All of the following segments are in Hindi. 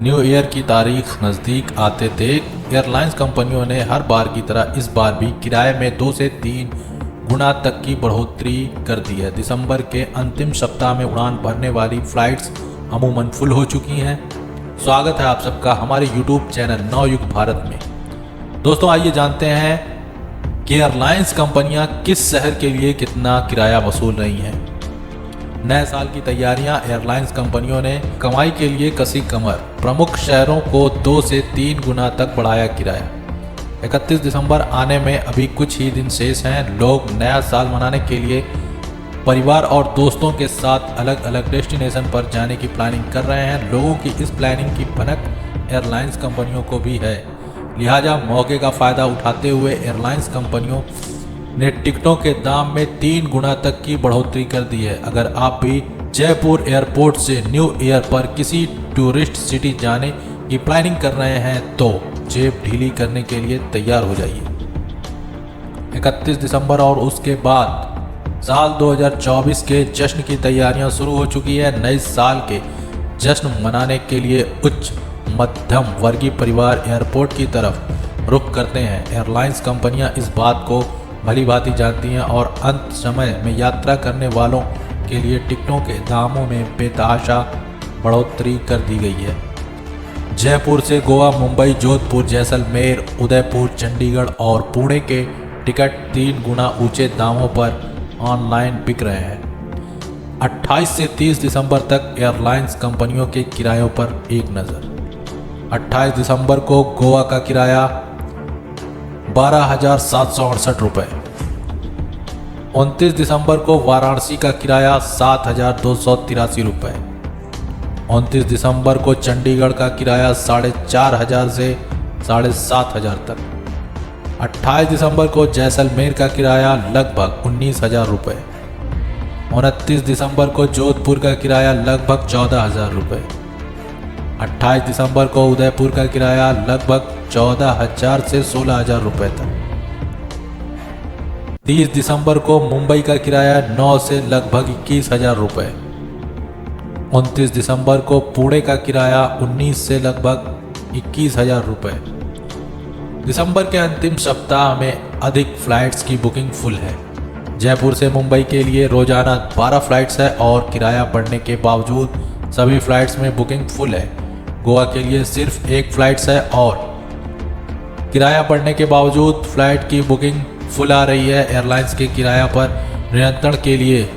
न्यू ईयर की तारीख नज़दीक आते देख एयरलाइंस कंपनियों ने हर बार की तरह इस बार भी किराए में 2 से 3 गुना तक की बढ़ोतरी कर दी है। दिसंबर के अंतिम सप्ताह में उड़ान भरने वाली फ्लाइट्स अमूमन फुल हो चुकी हैं। स्वागत है आप सबका हमारे यूट्यूब चैनल नवयुग भारत में। दोस्तों आइए जानते हैं कि एयरलाइंस कंपनियां किस शहर के लिए कितना किराया वसूल रही हैं। नए साल की तैयारियां एयरलाइंस कंपनियों ने कमाई के लिए कसी कमर। प्रमुख शहरों को 2 से 3 गुना तक बढ़ाया किराया। 31 दिसंबर आने में अभी कुछ ही दिन शेष हैं। लोग नया साल मनाने के लिए परिवार और दोस्तों के साथ अलग अलग डेस्टिनेशन पर जाने की प्लानिंग कर रहे हैं। लोगों की इस प्लानिंग की भनक एयरलाइंस कंपनियों को भी है, लिहाजा मौके का फ़ायदा उठाते हुए एयरलाइंस कंपनियों ने टिकटों के दाम में 3 गुना तक की बढ़ोतरी कर दी है। अगर आप भी जयपुर एयरपोर्ट से न्यू ईयर पर किसी टूरिस्ट सिटी जाने की प्लानिंग कर रहे हैं तो जेब ढीली करने के लिए तैयार हो जाइए। 31 दिसंबर और उसके बाद साल 2024 के जश्न की तैयारियां शुरू हो चुकी है। नए साल के जश्न मनाने के लिए उच्च मध्यम वर्गीय परिवार एयरपोर्ट की तरफ रुख करते हैं। एयरलाइंस कंपनियां इस बात को भली भांति जानती हैं और अंत समय में यात्रा करने वालों के लिए टिकटों के दामों में बेतहाशा बढ़ोतरी कर दी गई है। जयपुर से गोवा, मुंबई, जोधपुर, जैसलमेर, उदयपुर, चंडीगढ़ और पुणे के टिकट 3 गुना ऊंचे दामों पर ऑनलाइन बिक रहे हैं। 28 से 30 दिसंबर तक एयरलाइंस कंपनियों के किरायों पर एक नज़र। 28 दिसंबर को गोवा का किराया 12,768 रुपये। 29 दिसंबर को वाराणसी का किराया 7,283 रुपये। 29 दिसंबर को चंडीगढ़ का किराया 4,500 से 7,500 तक। 28 दिसंबर को जैसलमेर का किराया लगभग 19,000 रुपये। 29 दिसंबर को जोधपुर का किराया लगभग 14,000 रुपये। 28 दिसंबर को उदयपुर का किराया लगभग 14,000 से 16,000 रुपये तक। 30 दिसंबर को मुंबई का किराया 9 से लगभग 21,000 रुपये। 29 दिसंबर को पुणे का किराया 19 से लगभग 21,000 रुपये। दिसंबर के अंतिम सप्ताह में अधिक फ्लाइट्स की बुकिंग फुल है। जयपुर से मुंबई के लिए रोजाना 12 फ्लाइट्स है और किराया बढ़ने के बावजूद सभी फ्लाइट्स में बुकिंग फुल है। गोवा के लिए सिर्फ 1 फ्लाइट्स है और किराया बढ़ने के बावजूद फ्लाइट की बुकिंग फुल आ रही है। एयरलाइंस के किराया पर नियंत्रण के लिए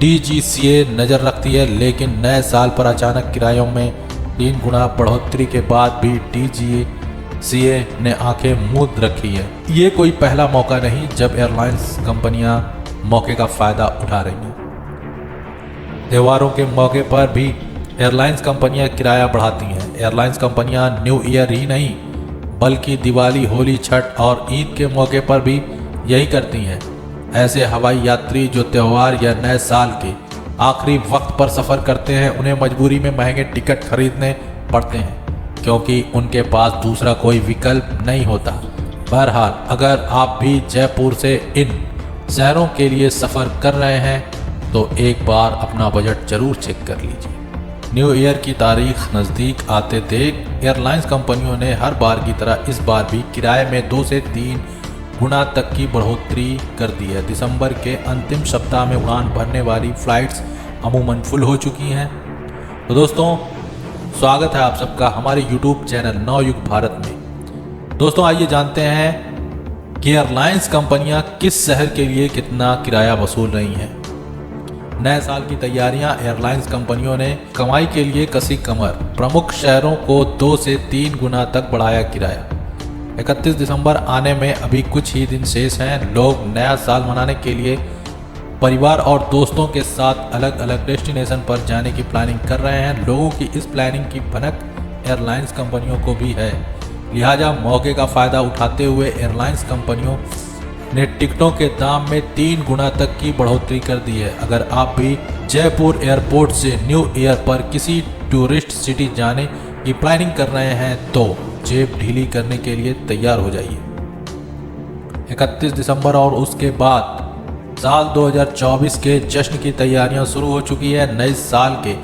DGCA नज़र रखती है, लेकिन नए साल पर अचानक किरायों में 3 गुना बढ़ोतरी के बाद भी DGCA ने आंखें मूंद रखी है। ये कोई पहला मौका नहीं जब एयरलाइंस कंपनियां मौके का फ़ायदा उठा रही हैं। त्योहारों के मौके पर भी एयरलाइंस कंपनियां किराया बढ़ाती हैं। एयरलाइंस कंपनियां न्यू ईयर ही नहीं बल्कि दिवाली, होली, छठ और ईद के मौके पर भी यही करती हैं। ऐसे हवाई यात्री जो त्यौहार या नए साल के आखिरी वक्त पर सफ़र करते हैं उन्हें मजबूरी में महंगे टिकट खरीदने पड़ते हैं क्योंकि उनके पास दूसरा कोई विकल्प नहीं होता। बहरहाल अगर आप भी जयपुर से इन शहरों के लिए सफ़र कर रहे हैं तो एक बार अपना बजट जरूर चेक कर लीजिए। न्यू ईयर की तारीख नज़दीक आते देख एयरलाइंस कंपनियों ने हर बार की तरह इस बार भी किराए में 2 से 3 गुना तक की बढ़ोतरी कर दी है। दिसंबर के अंतिम सप्ताह में उड़ान भरने वाली फ़्लाइट्स अमूमन फुल हो चुकी हैं। तो दोस्तों स्वागत है आप सबका हमारे यूट्यूब चैनल नवयुग भारत में। दोस्तों आइए जानते हैं कि एयरलाइंस कंपनियां किस शहर के लिए कितना किराया वसूल रही हैं। नए साल की तैयारियां एयरलाइंस कंपनियों ने कमाई के लिए कसी कमर। प्रमुख शहरों को 2 से 3 गुना तक बढ़ाया किराया। 31 दिसंबर आने में अभी कुछ ही दिन शेष हैं। लोग नया साल मनाने के लिए परिवार और दोस्तों के साथ अलग अलग डेस्टिनेशन पर जाने की प्लानिंग कर रहे हैं। लोगों की इस प्लानिंग की भनक एयरलाइंस कंपनियों को भी है, लिहाजा मौके का फ़ायदा उठाते हुए एयरलाइंस कंपनियों ने टिकटों के दाम में 3 गुना तक की बढ़ोतरी कर दी है। अगर आप भी जयपुर एयरपोर्ट से न्यू ईयर पर किसी टूरिस्ट सिटी जाने की प्लानिंग कर रहे हैं तो जेब ढीली करने के लिए तैयार हो जाइए। 31 दिसंबर और उसके बाद साल 2024 के जश्न की तैयारियां शुरू हो चुकी है। नए साल के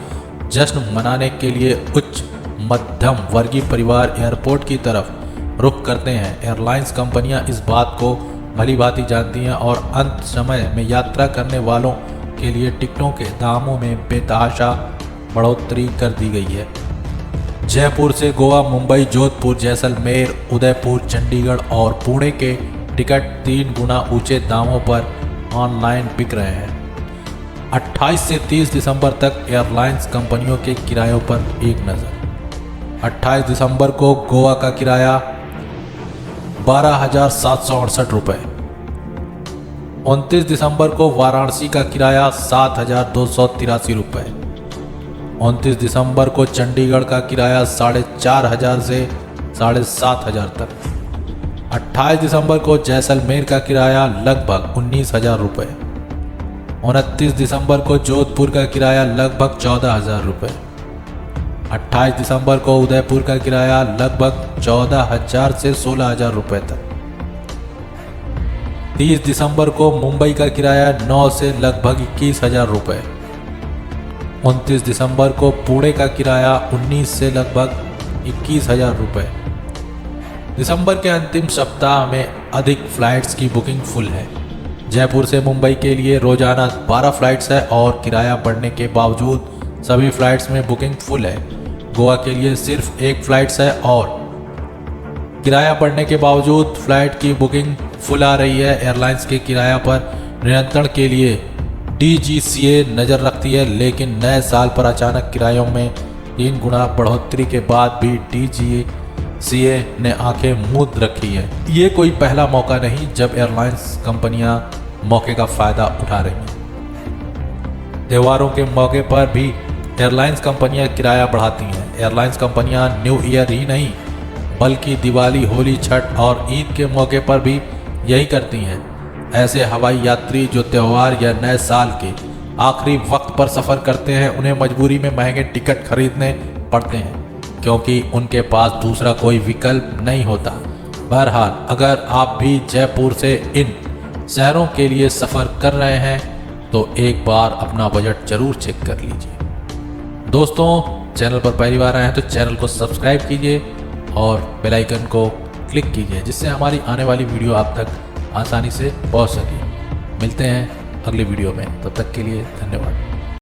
जश्न मनाने के लिए उच्च मध्यम वर्गीय परिवार एयरपोर्ट की तरफ रुख करते हैं। एयरलाइंस कंपनियां इस बात को भली भांति जानती हैं और अंत समय में यात्रा करने वालों के लिए टिकटों के दामों में बेतहाशा बढ़ोतरी कर दी गई है। जयपुर से गोवा, मुंबई, जोधपुर, जैसलमेर, उदयपुर, चंडीगढ़ और पुणे के टिकट 3 गुना ऊंचे दामों पर ऑनलाइन बिक रहे हैं। 28 से 30 दिसंबर तक एयरलाइंस कंपनियों के किरायों पर एक नज़र। 28 दिसंबर को गोवा का किराया 12,768 रुपये। 29 दिसंबर को वाराणसी का किराया 7,283 रुपये। 29 दिसंबर को चंडीगढ़ का किराया 4,500 से 7,500 तक। 28 दिसंबर को जैसलमेर का किराया लगभग 19,000 रुपये। 29 दिसंबर को जोधपुर का किराया लगभग 14,000 रुपये। 28 दिसंबर को उदयपुर का किराया लगभग 14,000 से 16,000 रुपये तक। 30 दिसंबर को मुंबई का किराया 9 से लगभग 21,000 रुपये। 29 दिसंबर को पुणे का किराया 19 से लगभग 21,000 रुपये। दिसंबर के अंतिम सप्ताह में अधिक फ्लाइट्स की बुकिंग फुल है। जयपुर से मुंबई के लिए रोजाना 12 फ्लाइट्स है और किराया बढ़ने के बावजूद सभी फ्लाइट्स में बुकिंग फुल है। गोवा के लिए सिर्फ 1 फ्लाइट्स है और किराया बढ़ने के बावजूद फ्लाइट की बुकिंग फुल आ रही है। एयरलाइंस के किराया पर नियंत्रण के लिए DGCA नज़र रखती है, लेकिन नए साल पर अचानक किरायों में 3 गुना बढ़ोतरी के बाद भी DGCA ने आंखें मूंद रखी है। ये कोई पहला मौका नहीं जब एयरलाइंस कंपनियां मौके का फ़ायदा उठा रही हैं। त्योहारों के मौके पर भी एयरलाइंस कंपनियां किराया बढ़ाती हैं। एयरलाइंस कंपनियां न्यू ईयर ही नहीं बल्कि दिवाली, होली, छठ और ईद के मौके पर भी यही करती हैं। ऐसे हवाई यात्री जो त्यौहार या नए साल के आखिरी वक्त पर सफ़र करते हैं, उन्हें मजबूरी में महंगे टिकट खरीदने पड़ते हैं क्योंकि उनके पास दूसरा कोई विकल्प नहीं होता। बहरहाल, अगर आप भी जयपुर से इन शहरों के लिए सफ़र कर रहे हैं तो एक बार अपना बजट ज़रूर चेक कर लीजिए। दोस्तों, चैनल पर पहली बार आए हैं तो चैनल को सब्सक्राइब कीजिए और बेल आइकन को क्लिक कीजिए जिससे हमारी आने वाली वीडियो आप तक आसानी से पहुंच सके। मिलते हैं अगली वीडियो में, तब तक के लिए धन्यवाद।